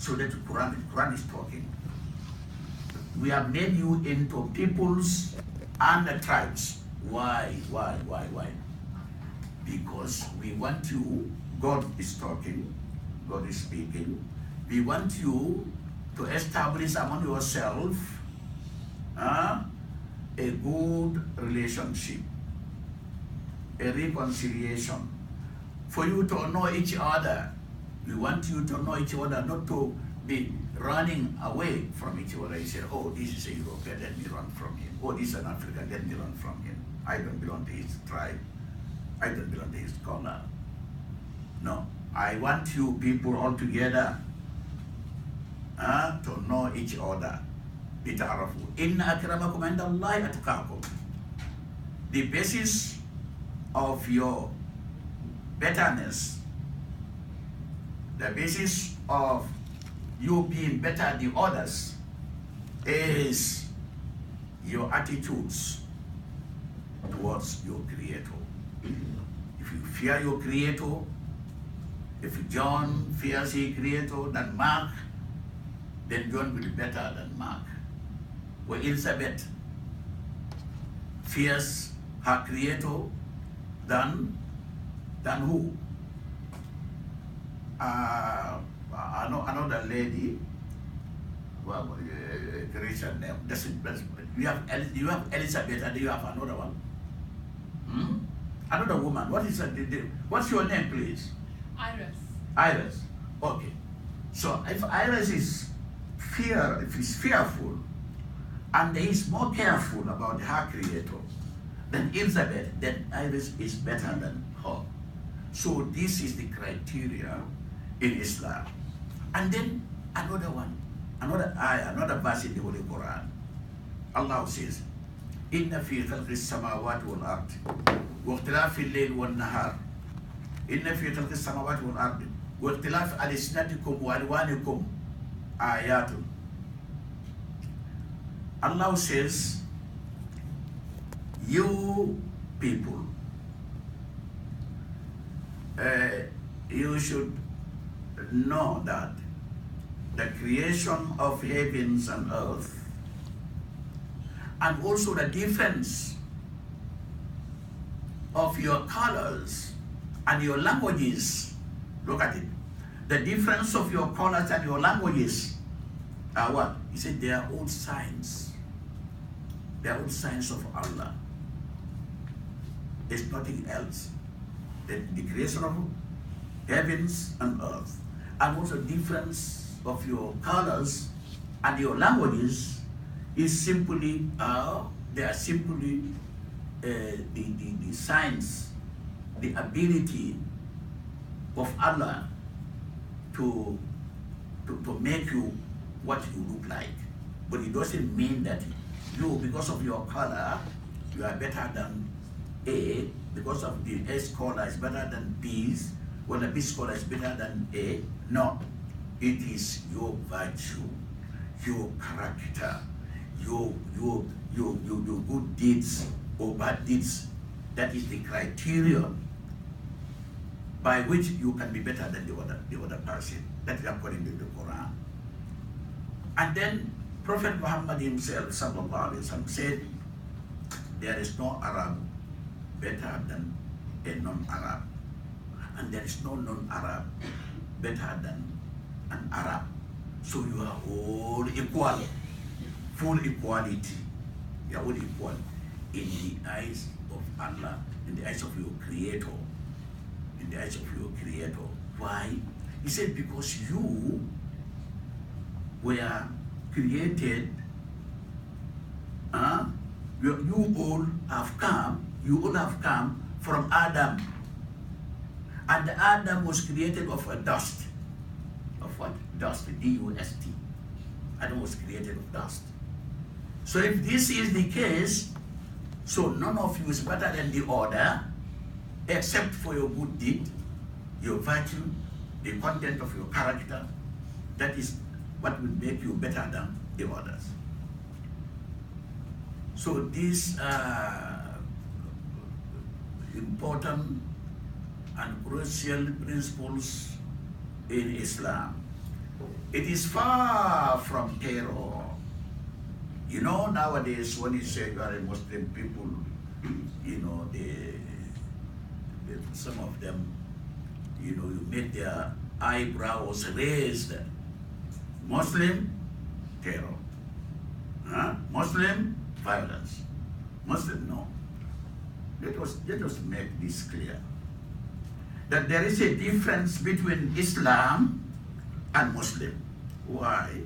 So that Quran is talking. We have made you into peoples and the tribes. Why? Because we want you, God is talking, God is speaking. We want you to establish among yourself a good relationship, a reconciliation, for you to know each other. We want you to know each other, not to be running away from each other. You say, oh, this is a European, let me run from him. Oh, this is an African, let me run from him. I don't belong to his tribe. I don't belong to his corner. No, I want you people all together to know each other. بِتَعْرَفُوا إِنَّ أَكْرَمَكُمْ عِنْدَ اللَّهِ أَتْقَاكُمْ. The basis of your betterness, the basis of you being better than others, is your attitudes towards your Creator. If you fear your Creator, if John fears his Creator than Mark, then John will be better than Mark. Where Elizabeth fears her Creator than who? Another lady, well, Christian name. You have Elizabeth, and you have another one. Another woman. What's your name, please? Iris. Iris. Okay. So if Iris is fearful, and is more careful about her Creator than Elizabeth, then Iris is better than her. So this is the criteria in Islam. And then another one, another ayah, another verse in the Holy Quran. Allah says, Inna fi khalqi samawati wal ard wa ikhtilafi al-layl wal nahar. Inna fi khalqi samawati wal ard wa ikhtilafi alsinatikum wa alwanikum ayatun. Allah says, you people, you should know that the creation of heavens and earth, and also the difference of your colors and your languages. Look at it. The difference of your colors and your languages are what? He said they are all signs. They are all signs of Allah. There's nothing else. The creation of heavens and earth, and also difference of your colors and your languages is simply they are simply the signs, the ability of Allah to make you what you look like. But it doesn't mean that you, because of your color, you are better than A, because of the S color is better than B's, well, the B color is better than A. No, it is your virtue, your character, your good deeds or bad deeds. That is the criterion by which you can be better than the other person. That is according to the Quran. And then Prophet Muhammad himself, sallallahu alaihi wasallam, said, there is no Arab better than a non-Arab, and there is no non-Arab better than an Arab. So you are all equal, full equality. You are all equal in the eyes of Allah, in the eyes of your Creator, in the eyes of your Creator. Why? He said, because you were created, you all have come from Adam. And Adam was created of a dust. Of what? Dust, D-U-S-T. Adam was created of dust. So if this is the case, so none of you is better than the other, except for your good deed, your virtue, the content of your character. That is what will make you better than the others. So these important and crucial principles in Islam It is far from terror. You know, nowadays when you say you are a Muslim, people, you know, some of them, you know, you make their eyebrows raised. Muslim, terror. Huh? Muslim, violence. Muslim, no. Let us make this clear. That there is a difference between Islam and Muslim. Why?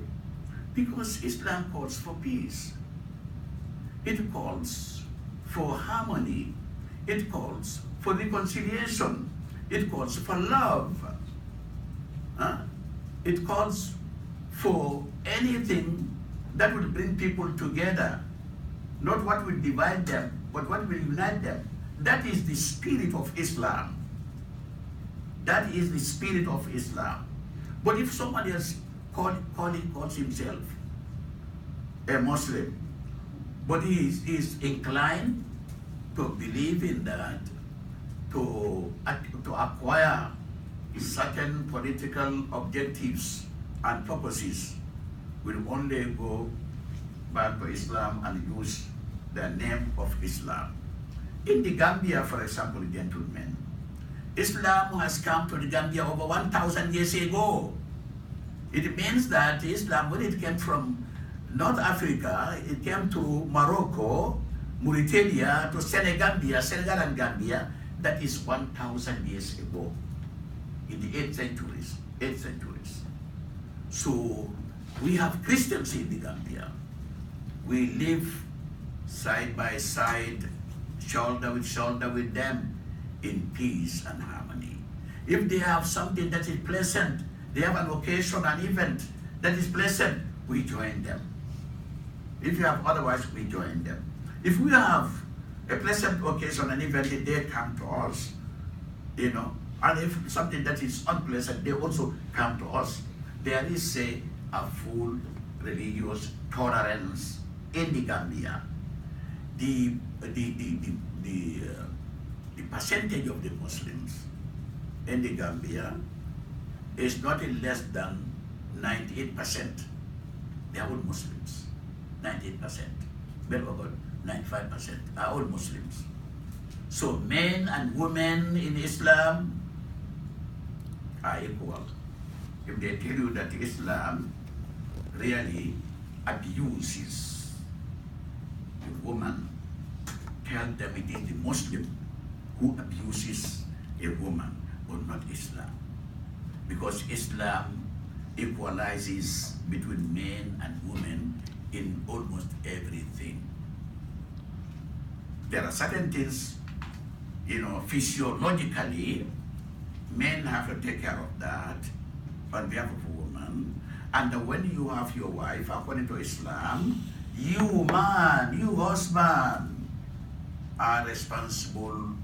Because Islam calls for peace. It calls for harmony. It calls for reconciliation. It calls for love. Huh? It calls for anything that will bring people together. Not what will divide them, but what will unite them. That is the spirit of Islam. That is the spirit of Islam. But if somebody else calls himself a Muslim, but he is inclined to believe in that, to acquire certain political objectives and purposes, will only go back to Islam and use the name of Islam. In the Gambia, for example, gentlemen, Islam has come to the Gambia over 1,000 years ago. It means that Islam, when it came from North Africa, it came to Morocco, Mauritania, to Senegal and Gambia. That is 1,000 years ago, in the 8th centuries. So we have Christians in the Gambia. We live side by side, shoulder with them, in peace and harmony. If they have something that is pleasant, they have an occasion, an event that is pleasant, we join them. If you have otherwise, we join them. If we have a pleasant occasion, an event, they come to us, you know. And if something that is unpleasant, they also come to us. There is a full religious tolerance in the Gambia. The percentage of the Muslims in the Gambia is not less than 98%. They are all Muslims. 98%. Well over 95% are all Muslims. So men and women in Islam are equal. If they tell you that Islam really abuses a woman, tell them it is the Muslim who abuses a woman, but not Islam. Because Islam equalizes between men and women in almost everything. There are certain things, you know, physiologically, men have to take care of that on behalf of a woman. And when you have your wife, according to Islam, you man, you husband, are responsible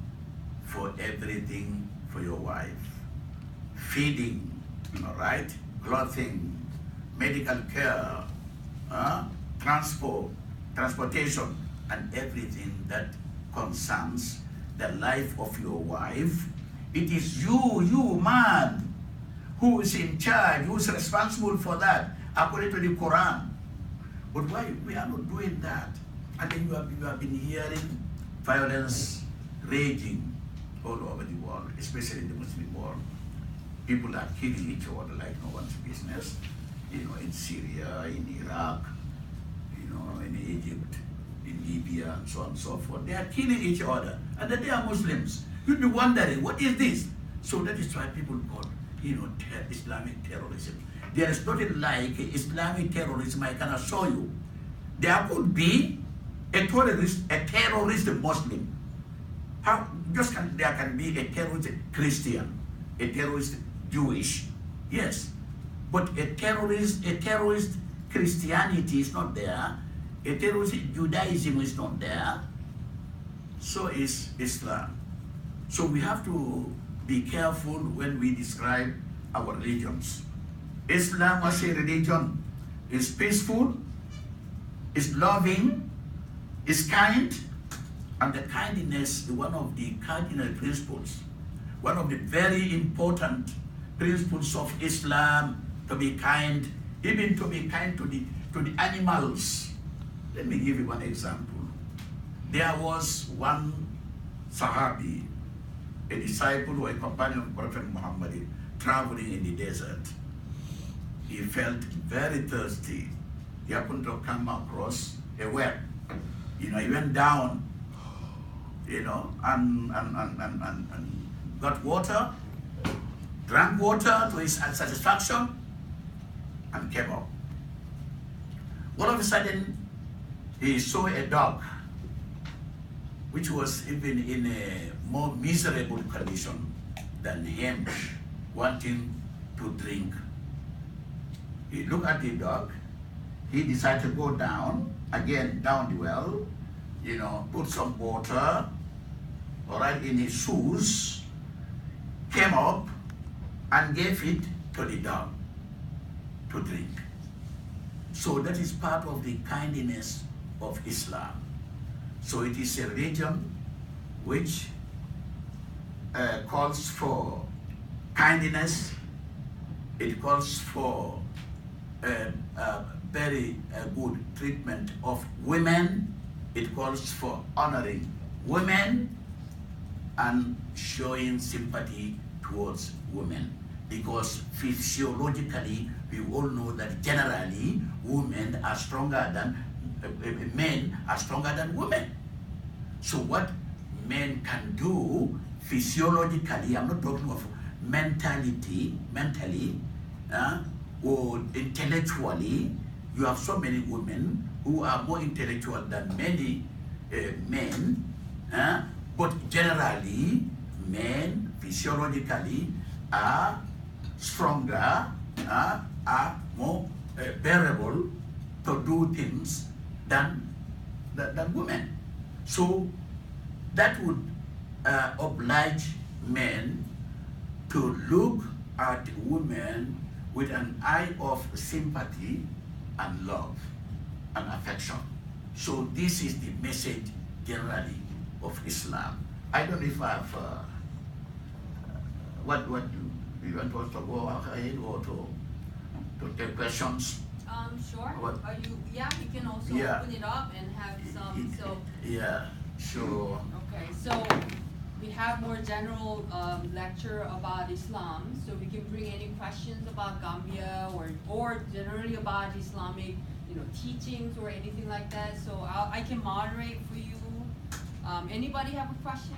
for everything for your wife. Feeding, all right, clothing, medical care, transportation, and everything that concerns the life of your wife. It is you man, who is in charge, who is responsible for that, according to the Quran. But why we are not doing that? And then you have been hearing violence raging all over the world, especially in the Muslim world. People are killing each other like no one's business. You know, in Syria, in Iraq, you know, in Egypt, in Libya, and so on and so forth. They are killing each other, and then they are Muslims. You'll be wondering, what is this? So that is why people call, you know, Islamic terrorism. There is nothing like Islamic terrorism, I can assure you. There could be a terrorist Muslim. There can be a terrorist Christian, a terrorist Jewish, yes. But a terrorist Christianity is not there. A terrorist Judaism is not there. So is Islam. So we have to be careful when we describe our religions. Islam as a religion is peaceful, is loving, is kind, and the kindness is one of the cardinal principles, one of the very important principles of Islam to be kind, even to be kind to the animals. Let me give you one example. There was one Sahabi, a disciple or a companion of Prophet Muhammad, traveling in the desert. He felt very thirsty. He happened to come across a well. He went down, and got water, drank water to his satisfaction, and came up. All of a sudden, he saw a dog, which was even in a more miserable condition than him, wanting to drink. He looked at the dog. He decided to go down the well, put some water, all right, in his shoes, came up and gave it to the dog to drink. So that is part of the kindness of Islam. So it is a religion which calls for kindness. It calls for very good treatment of women. It calls for honoring women and showing sympathy towards women. Because physiologically, we all know that generally women are stronger than men are stronger than women. So what men can do physiologically, I'm not talking of mentally, or intellectually. You have so many women who are more intellectual than many men, but generally men physiologically are stronger, are more bearable to do things than women. So that would oblige men to look at women with an eye of sympathy and love and affection. So this is the message generally of Islam. I don't know if I have what do you want us to go ahead or to take questions? Sure. What? You can also open it up and have some. Sure. Okay, so we have more general lecture about Islam, so we can bring any questions about Gambia or generally about Islamic, teachings or anything like that. So I can moderate for you. Anybody have a question?